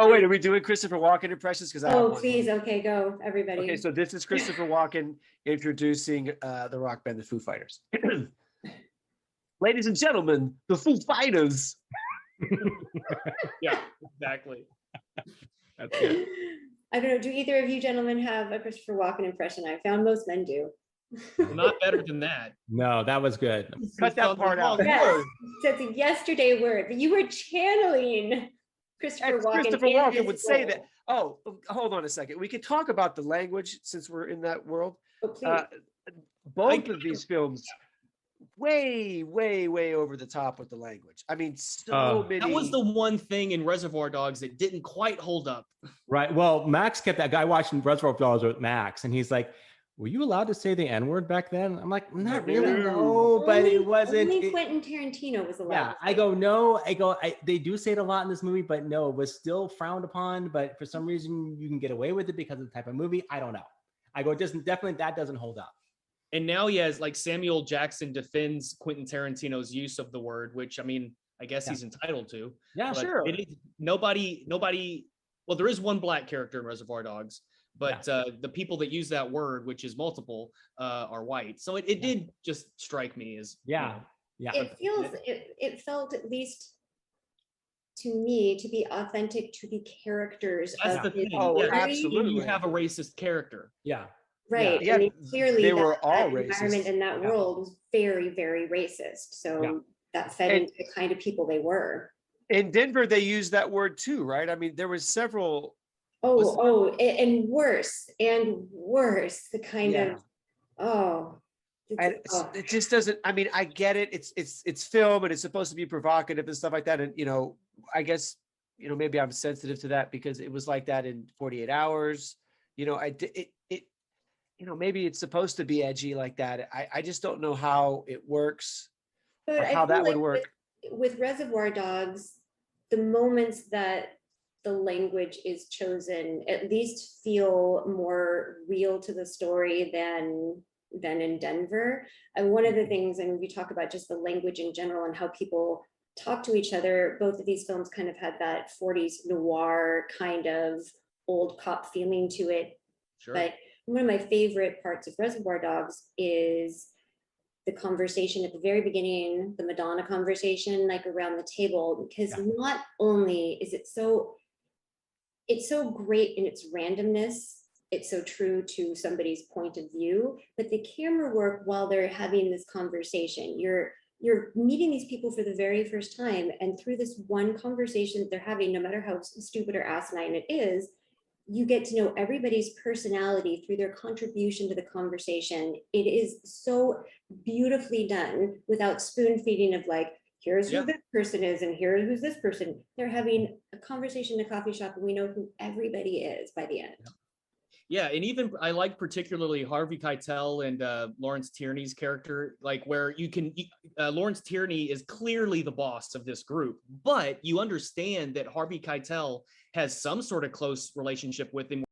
Oh wait, are we doing Christopher Walken impressions? Because I have Oh, one. please. Okay, go, everybody. Okay, so this is Christopher Walken introducing the rock band, the Foo Fighters. Ladies and gentlemen, the Foo Fighters. Yeah, exactly. That's good. I don't know. Do either of you gentlemen have a Christopher Walken impression? I found most men do. Not better than that. No, that was good. Cut that part out. Yes, that's a yesterday word, but you were channeling Christopher Walken. Christopher Walken would say that. Oh, hold on a second. We could talk about the language since we're in that world. Oh, please. Both of these films, way over the top with the language. I mean, so many. That was the one thing in Reservoir Dogs that didn't quite hold up. Right. Well, Max kept that guy watching Reservoir Dogs with Max, and he's like, "Were you allowed to say the N-word back then?" I'm like, "Not really, no, but it wasn't." Only Quentin Tarantino was allowed. Yeah, I go, no, they do say it a lot in this movie, but no, it was still frowned upon. But for some reason, you can get away with it because of the type of movie. I don't know. I go, just definitely that doesn't hold up. And now he has, like, Samuel Jackson defends Quentin Tarantino's use of the word, which, I mean, I guess he's entitled to. Yeah, but sure. It is, nobody. Well, there is one black character in Reservoir Dogs, but the people that use that word, which is multiple, are white. So it did just strike me as It felt, at least to me, to be authentic to the characters. That's the thing. Oh, absolutely. You have a racist character. Yeah. Right. Yeah. I mean, clearly they were all that environment racist. in that world was very, very racist. So that fed into the kind of people they were. In Denver, they used that word too, right? I mean, there was several. And worse. The kind of it just doesn't. I mean, I get it. It's film and it's supposed to be provocative and stuff like that. And I guess maybe I'm sensitive to that because it was like that in 48 Hours. Maybe it's supposed to be edgy like that. I just don't know how it works, or how that would work. With Reservoir Dogs, the moments that the language is chosen at least feel more real to the story than in Denver. And one of the things, and we talk about just the language in general and how people talk to each other, both of these films kind of had that 40s noir kind of old cop feeling to it. Sure. But one of my favorite parts of Reservoir Dogs is the conversation at the very beginning, the Madonna conversation, like around the table, because not only is it's so great in its randomness, it's so true to somebody's point of view, but the camera work while they're having this conversation, you're meeting these people for the very first time, and through this one conversation that they're having, no matter how stupid or asinine it is, you get to know everybody's personality through their contribution to the conversation. It is so beautifully done without spoon feeding of like, here's who this person is and here's who's this person. They're having a conversation in a coffee shop and we know who everybody is by the end. Yeah, and even I like particularly Harvey Keitel and Lawrence Tierney's character, like where Lawrence Tierney is clearly the boss of this group, but you understand that Harvey Keitel has some sort of close relationship with him.